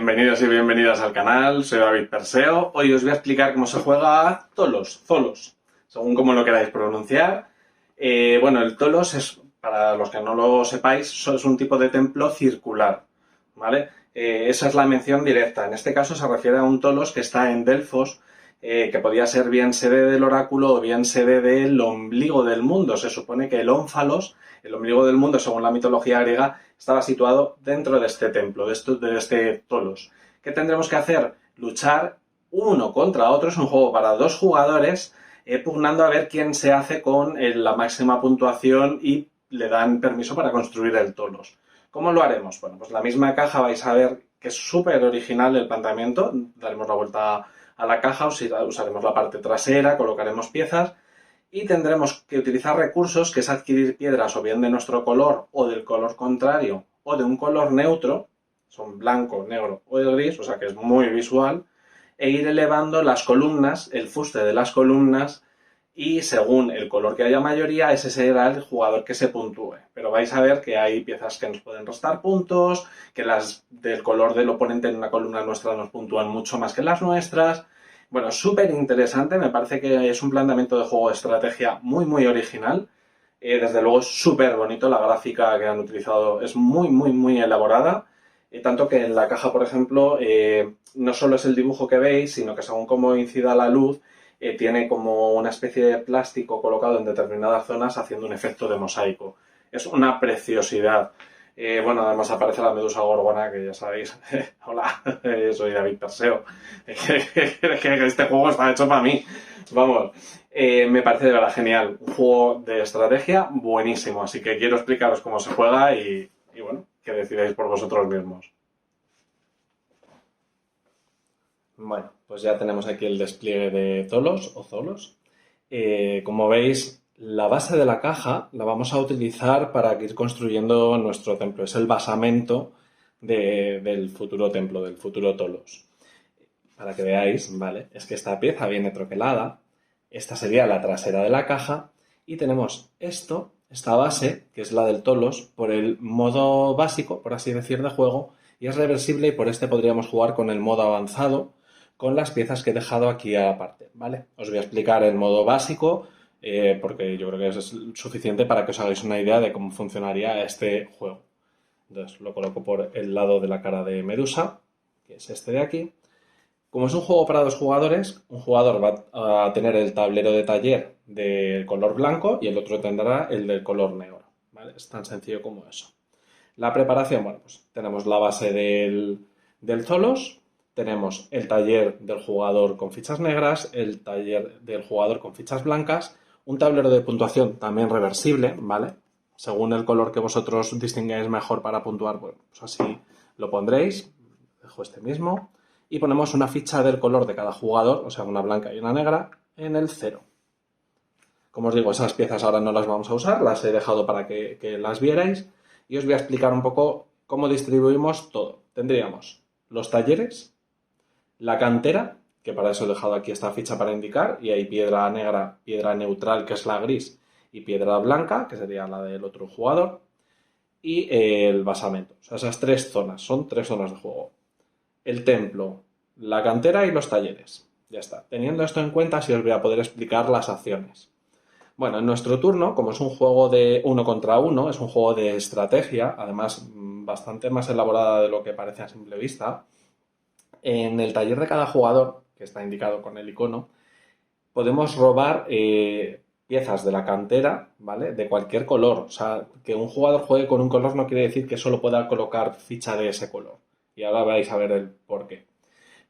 Bienvenidos y bienvenidas al canal, soy David Perseo. Hoy os voy a explicar cómo se juega a Tholos, según como lo queráis pronunciar. Bueno, el Tholos es, para los que no lo sepáis, es un tipo de templo circular, ¿vale? Esa es la mención directa. En este caso se refiere a un Tholos que está en Delfos, que podía ser bien sede del oráculo o bien sede del ombligo del mundo. Se supone que el ónfalos, el ombligo del mundo, según la mitología griega, estaba situado dentro de este templo, de este Tholos. ¿Qué tendremos que hacer? Luchar uno contra otro. Es un juego para dos jugadores, pugnando a ver quién se hace con la máxima puntuación y le dan permiso para construir el Tholos. ¿Cómo lo haremos? Bueno, pues la misma caja vais a ver que es súper original el planteamiento. Daremos la vuelta a la caja, usaremos la parte trasera, colocaremos piezas y tendremos que utilizar recursos, que es adquirir piedras o bien de nuestro color o del color contrario o de un color neutro, son blanco, negro o el gris, o sea que es muy visual, e ir elevando las columnas, el fuste de las columnas, y según el color que haya mayoría, ese será el jugador que se puntúe. Pero vais a ver que hay piezas que nos pueden restar puntos, que las del color del oponente en una columna nuestra nos puntúan mucho más que las nuestras. Bueno, súper interesante, me parece que es un planteamiento de juego de estrategia muy original. Desde luego es súper bonito, la gráfica que han utilizado es muy elaborada. Tanto que en la caja, por ejemplo, no solo es el dibujo que veis, sino que según cómo incida la luz, tiene como una especie de plástico colocado en determinadas zonas haciendo un efecto de mosaico. Es una preciosidad. Bueno, además aparece la medusa gorgona, que ya sabéis. Hola, soy David Perseo. Que este juego está hecho para mí. Vamos, me parece de verdad genial. Un juego de estrategia buenísimo. Así que quiero explicaros cómo se juega y bueno, que decidáis por vosotros mismos. Bueno, pues ya tenemos aquí el despliegue de Tholos o Zolos. Como veis, la base de la caja la vamos a utilizar para ir construyendo nuestro templo. Es el basamento del futuro templo, del futuro Tholos. Para que veáis, ¿vale? Es que esta pieza viene troquelada. Esta sería la trasera de la caja. Y tenemos esta base, que es la del Tholos, por el modo básico, por así decir, de juego. Y es reversible y por este podríamos jugar con el modo avanzado, con las piezas que he dejado aquí aparte, ¿vale? Os voy a explicar el modo básico, porque yo creo que es suficiente para que os hagáis una idea de cómo funcionaría este juego. Entonces lo coloco por el lado de la cara de Medusa, que es este de aquí. Como es un juego para dos jugadores, un jugador va a tener el tablero de taller de color blanco y el otro tendrá el de color negro, ¿vale? Es tan sencillo como eso. La preparación, bueno, pues tenemos la base del Tholos. Tenemos el taller del jugador con fichas negras, el taller del jugador con fichas blancas, un tablero de puntuación también reversible, ¿vale? Según el color que vosotros distingáis mejor para puntuar, bueno, pues así lo pondréis. Dejo este mismo. Y ponemos una ficha del color de cada jugador, o sea, una blanca y una negra, en el 0. Como os digo, esas piezas ahora no las vamos a usar, las he dejado para que las vierais. Y os voy a explicar un poco cómo distribuimos todo. Tendríamos los talleres, la cantera, que para eso he dejado aquí esta ficha para indicar, y hay piedra negra, piedra neutral, que es la gris, y piedra blanca, que sería la del otro jugador, y el basamento. O sea, esas tres zonas, son tres zonas de juego. El templo, la cantera y los talleres. Ya está. Teniendo esto en cuenta, sí os voy a poder explicar las acciones. Bueno, en nuestro turno, como es un juego de 1 contra 1, es un juego de estrategia, además bastante más elaborada de lo que parece a simple vista. En el taller de cada jugador, que está indicado con el icono, podemos robar piezas de la cantera, ¿vale? De cualquier color. O sea, que un jugador juegue con un color no quiere decir que solo pueda colocar ficha de ese color. Y ahora vais a ver el porqué.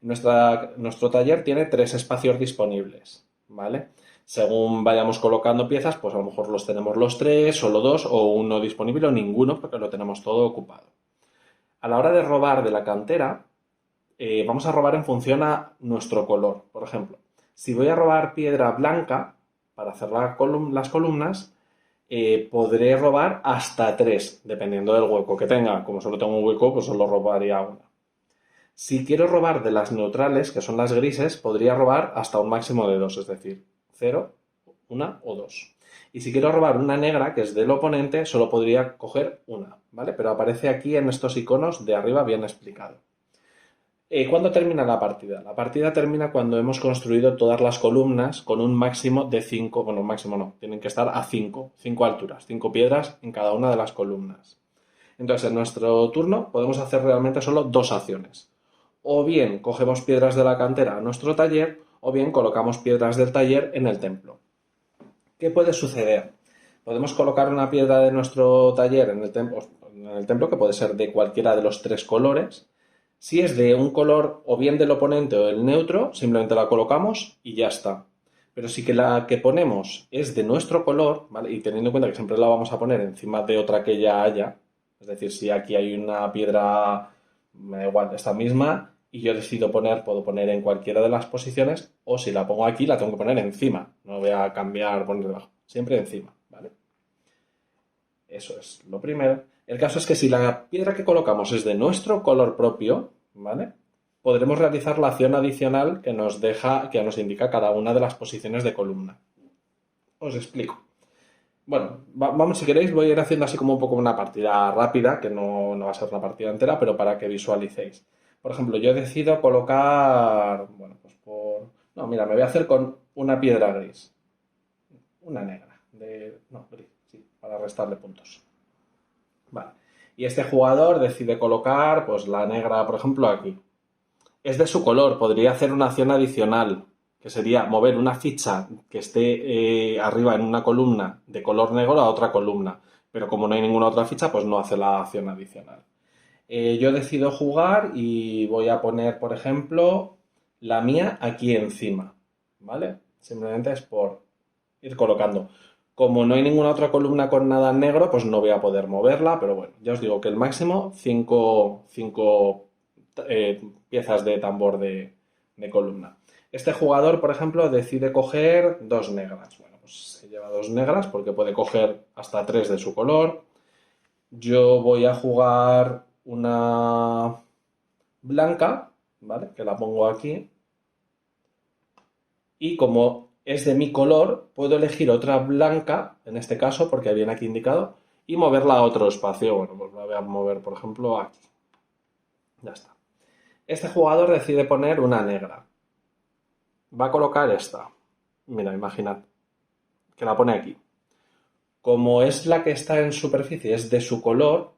Nuestro taller tiene 3 espacios disponibles, ¿vale? Según vayamos colocando piezas, pues a lo mejor los tenemos los 3, solo 2 o uno disponible o ninguno, porque lo tenemos todo ocupado. A la hora de robar de la cantera, vamos a robar en función a nuestro color. Por ejemplo, si voy a robar piedra blanca para hacer las columnas, podré robar hasta 3, dependiendo del hueco que tenga. Como solo tengo un hueco, pues solo robaría una. Si quiero robar de las neutrales, que son las grises, podría robar hasta un máximo de 2, es decir, 0, 1 o 2. Y si quiero robar una negra, que es del oponente, solo podría coger una, ¿vale? Pero aparece aquí en estos iconos de arriba bien explicado. ¿Cuándo termina la partida? La partida termina cuando hemos construido todas las columnas con un máximo de 5, bueno, máximo no, tienen que estar a 5 alturas, 5 piedras en cada una de las columnas. Entonces, en nuestro turno podemos hacer realmente solo dos acciones. O bien cogemos piedras de la cantera a nuestro taller, o bien colocamos piedras del taller en el templo. ¿Qué puede suceder? Podemos colocar una piedra de nuestro taller en el templo, que puede ser de cualquiera de los tres colores. Si es de un color o bien del oponente o del neutro, simplemente la colocamos y ya está. Pero si que la que ponemos es de nuestro color, ¿vale? Y teniendo en cuenta que siempre la vamos a poner encima de otra que ya haya, es decir, si aquí hay una piedra, me da igual, esta misma, y yo decido puedo poner en cualquiera de las posiciones, o si la pongo aquí, la tengo que poner encima. No voy a cambiar, poner debajo. Siempre encima, ¿vale? Eso es lo primero. El caso es que si la piedra que colocamos es de nuestro color propio, ¿vale? Podremos realizar la acción adicional que nos indica cada una de las posiciones de columna. Os explico. Bueno, vamos, si queréis, voy a ir haciendo así como un poco una partida rápida, que no va a ser una partida entera, pero para que visualicéis. Por ejemplo, yo decido colocar, bueno, pues no, mira, me voy a hacer con una piedra gris. Una negra. No, gris, sí, para restarle puntos. Vale. Y este jugador decide colocar, pues la negra, por ejemplo, aquí. Es de su color, podría hacer una acción adicional, que sería mover una ficha que esté arriba en una columna de color negro a otra columna. Pero como no hay ninguna otra ficha, pues no hace la acción adicional. Yo decido jugar y voy a poner, por ejemplo, la mía aquí encima, ¿vale? Simplemente es por ir colocando. Como no hay ninguna otra columna con nada negro, pues no voy a poder moverla, pero bueno, ya os digo que el máximo 5 piezas de tambor de columna. Este jugador, por ejemplo, decide coger dos negras. Bueno, pues se lleva dos negras porque puede coger hasta tres de su color. Yo voy a jugar una blanca, ¿vale? Que la pongo aquí. Y como es de mi color, puedo elegir otra blanca, en este caso, porque viene aquí indicado, y moverla a otro espacio. Bueno, pues la voy a mover, por ejemplo, aquí. Ya está. Este jugador decide poner una negra. Va a colocar esta. Mira, imaginad que la pone aquí. Como es la que está en superficie, es de su color,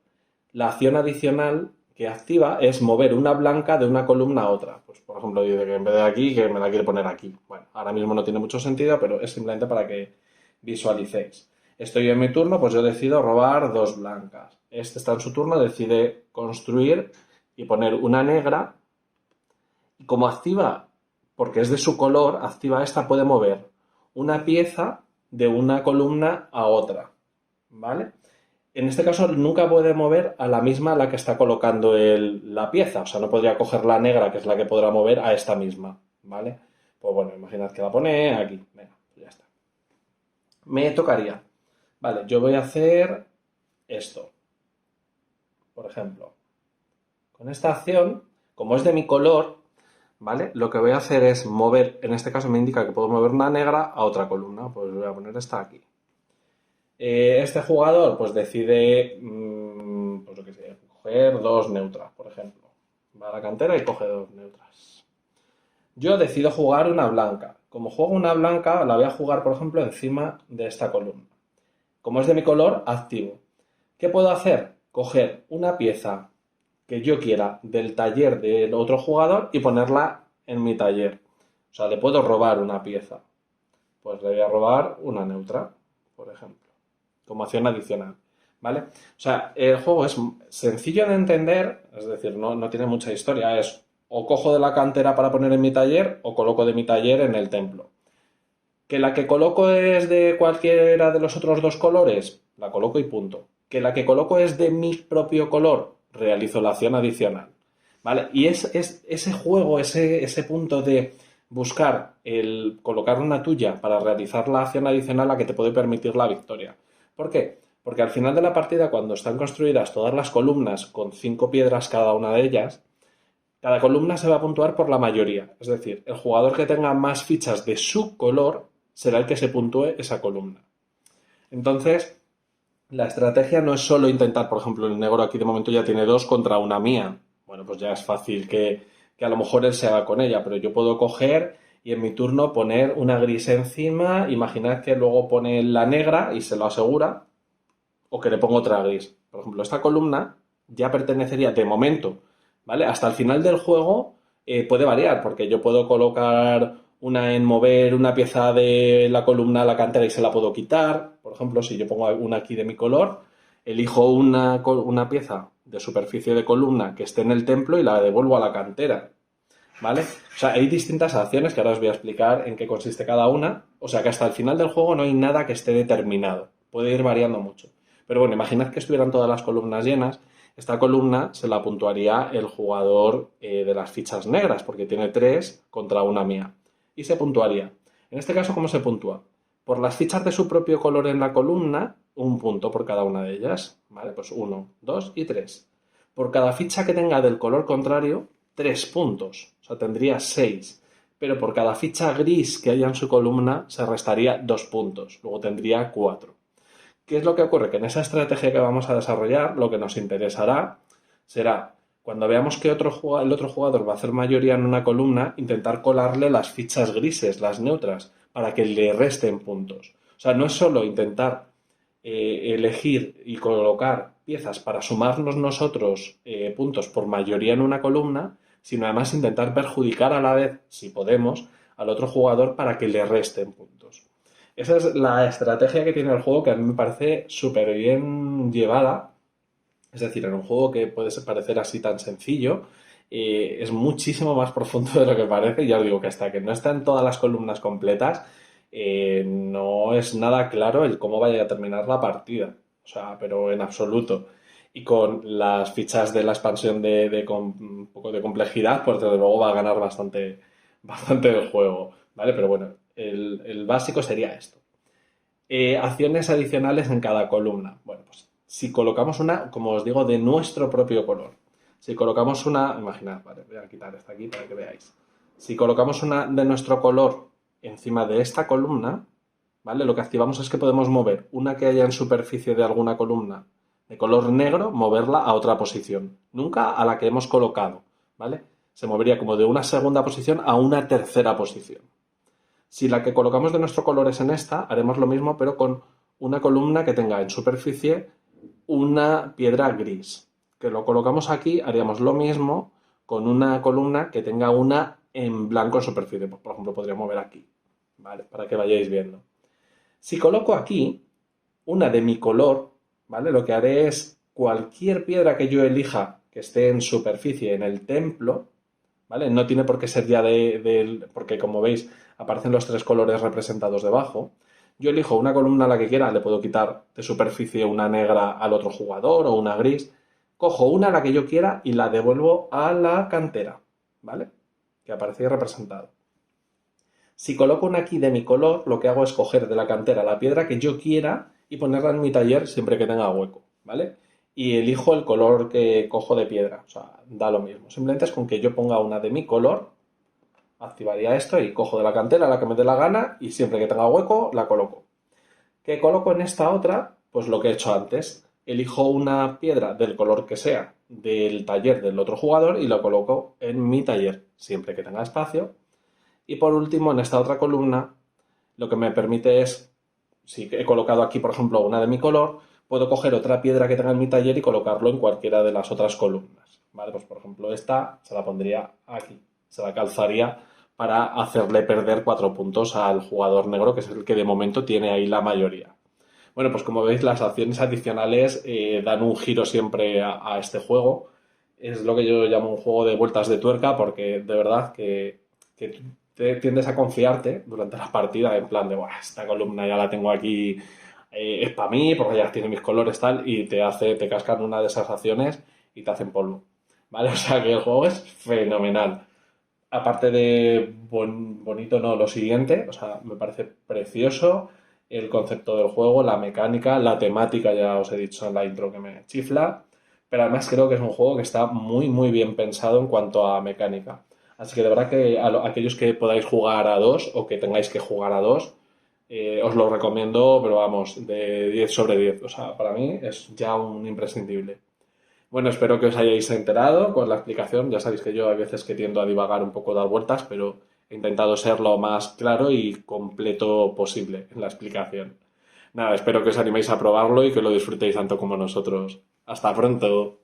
la acción adicional que activa es mover una blanca de una columna a otra. Pues, por ejemplo, dice que en vez de aquí, que me la quiere poner aquí. Bueno, ahora mismo no tiene mucho sentido, pero es simplemente para que visualicéis. Estoy en mi turno, pues yo decido robar dos blancas. Este está en su turno, decide construir y poner una negra. Y como activa, porque es de su color, activa esta, puede mover una pieza de una columna a otra, ¿vale? En este caso nunca puede mover a la misma a la que está colocando la pieza, o sea, no podría coger la negra, que es la que podrá mover, a esta misma, ¿vale? Pues bueno, imaginad que la pone aquí, venga, pues ya está. Me tocaría, vale, yo voy a hacer esto, por ejemplo. Con esta acción, como es de mi color, ¿vale? Lo que voy a hacer es mover, en este caso me indica que puedo mover una negra a otra columna, pues voy a poner esta aquí. Este jugador pues decide, pues lo que sé, coger dos neutras, por ejemplo. Va a la cantera y coge dos neutras. Yo decido jugar una blanca. Como juego una blanca, la voy a jugar, por ejemplo, encima de esta columna. Como es de mi color, activo. ¿Qué puedo hacer? Coger una pieza que yo quiera del taller del otro jugador y ponerla en mi taller. O sea, le puedo robar una pieza. Pues le voy a robar una neutra, por ejemplo, como acción adicional, ¿vale? O sea, el juego es sencillo de entender, es decir, no tiene mucha historia, es o cojo de la cantera para poner en mi taller o coloco de mi taller en el templo. Que la que coloco es de cualquiera de los otros dos colores, la coloco y punto. Que la que coloco es de mi propio color, realizo la acción adicional, ¿vale? Y es ese juego, ese punto de buscar el colocar una tuya para realizar la acción adicional la que te puede permitir la victoria. ¿Por qué? Porque al final de la partida, cuando están construidas todas las columnas con 5 piedras cada una de ellas, cada columna se va a puntuar por la mayoría. Es decir, el jugador que tenga más fichas de su color será el que se puntúe esa columna. Entonces, la estrategia no es solo intentar, por ejemplo, el negro aquí de momento ya tiene dos contra una mía. Bueno, pues ya es fácil que que a lo mejor él se haga con ella, pero yo puedo coger y en mi turno poner una gris encima, imaginad que luego pone la negra y se lo asegura, o que le pongo otra gris. Por ejemplo, esta columna ya pertenecería de momento, ¿vale? Hasta el final del juego puede variar, porque yo puedo colocar una en mover una pieza de la columna a la cantera y se la puedo quitar. Por ejemplo, si yo pongo una aquí de mi color, elijo una pieza de superficie de columna que esté en el templo y la devuelvo a la cantera, ¿vale? O sea, hay distintas acciones que ahora os voy a explicar en qué consiste cada una. O sea, que hasta el final del juego no hay nada que esté determinado. Puede ir variando mucho. Pero bueno, imaginad que estuvieran todas las columnas llenas. Esta columna se la puntuaría el jugador de las fichas negras, porque tiene 3 contra una mía. Y se puntuaría. En este caso, ¿cómo se puntúa? Por las fichas de su propio color en la columna, un punto por cada una de ellas. ¿Vale? Pues 1, 2 y 3. Por cada ficha que tenga del color contrario, 3 puntos. O sea, tendría 6. Pero por cada ficha gris que haya en su columna, se restaría 2 puntos. Luego tendría 4. ¿Qué es lo que ocurre? Que en esa estrategia que vamos a desarrollar, lo que nos interesará será, cuando veamos que el otro jugador va a hacer mayoría en una columna, intentar colarle las fichas grises, las neutras, para que le resten puntos. O sea, no es solo intentar elegir y colocar piezas para sumarnos nosotros puntos por mayoría en una columna, sino además intentar perjudicar a la vez, si podemos, al otro jugador para que le resten puntos. Esa es la estrategia que tiene el juego, que a mí me parece súper bien llevada. Es decir, en un juego que puede parecer así tan sencillo, es muchísimo más profundo de lo que parece. Ya os digo que hasta que no están todas las columnas completas, no es nada claro el cómo vaya a terminar la partida. O sea, pero en absoluto. Y con las fichas de la expansión con un poco de complejidad, pues desde luego va a ganar bastante el juego. ¿Vale? Pero bueno, el básico sería esto. Acciones adicionales en cada columna. Bueno, pues si colocamos una, como os digo, de nuestro propio color. Si colocamos una, imaginad, vale, voy a quitar esta aquí para que veáis. Si colocamos una de nuestro color encima de esta columna, ¿vale? Lo que activamos es que podemos mover una que haya en superficie de alguna columna de color negro, moverla a otra posición. Nunca a la que hemos colocado, ¿vale? Se movería como de una segunda posición a una tercera posición. Si la que colocamos de nuestro color es en esta, haremos lo mismo, pero con una columna que tenga en superficie una piedra gris. Que lo colocamos aquí, haríamos lo mismo con una columna que tenga una en blanco en superficie. Por ejemplo, podría mover aquí, ¿vale? Para que vayáis viendo. Si coloco aquí una de mi color, ¿vale? Lo que haré es cualquier piedra que yo elija que esté en superficie en el templo, ¿vale? No tiene por qué ser ya porque como veis aparecen los 3 colores representados debajo. Yo elijo una columna a la que quiera, le puedo quitar de superficie una negra al otro jugador o una gris. Cojo una a la que yo quiera y la devuelvo a la cantera, ¿vale? Que aparece ahí representado. Si coloco una aquí de mi color, lo que hago es coger de la cantera la piedra que yo quiera y ponerla en mi taller siempre que tenga hueco, ¿vale? Y elijo el color que cojo de piedra, o sea, da lo mismo. Simplemente es con que yo ponga una de mi color, activaría esto y cojo de la cantera la que me dé la gana y siempre que tenga hueco la coloco. ¿Qué coloco en esta otra? Pues lo que he hecho antes. Elijo una piedra del color que sea del taller del otro jugador y la coloco en mi taller, siempre que tenga espacio. Y por último, en esta otra columna, lo que me permite es, si he colocado aquí, por ejemplo, una de mi color, puedo coger otra piedra que tenga en mi taller y colocarlo en cualquiera de las otras columnas. ¿Vale? Pues por ejemplo, esta se la pondría aquí, se la calzaría para hacerle perder 4 puntos al jugador negro, que es el que de momento tiene ahí la mayoría. Bueno, pues como veis, las acciones adicionales dan un giro siempre a este juego. Es lo que yo llamo un juego de vueltas de tuerca, porque de verdad que te tiendes a confiarte durante la partida, en plan de, bueno, esta columna ya la tengo aquí, es para mí, porque ya tiene mis colores tal, y te cascan una de esas acciones y te hacen polvo. ¿Vale? O sea que el juego es fenomenal. Aparte de bonito, no, lo siguiente, o sea, me parece precioso el concepto del juego, la mecánica, la temática, ya os he dicho en la intro que me chifla, pero además creo que es un juego que está muy, muy bien pensado en cuanto a mecánica. Así que de verdad que aquellos que podáis jugar a dos o que tengáis que jugar a dos, os lo recomiendo, pero vamos, de 10 sobre 10. O sea, para mí es ya un imprescindible. Bueno, espero que os hayáis enterado con la explicación. Ya sabéis que yo a veces que tiendo a divagar un poco, dar vueltas, pero he intentado ser lo más claro y completo posible en la explicación. Nada, espero que os animéis a probarlo y que lo disfrutéis tanto como nosotros. Hasta pronto.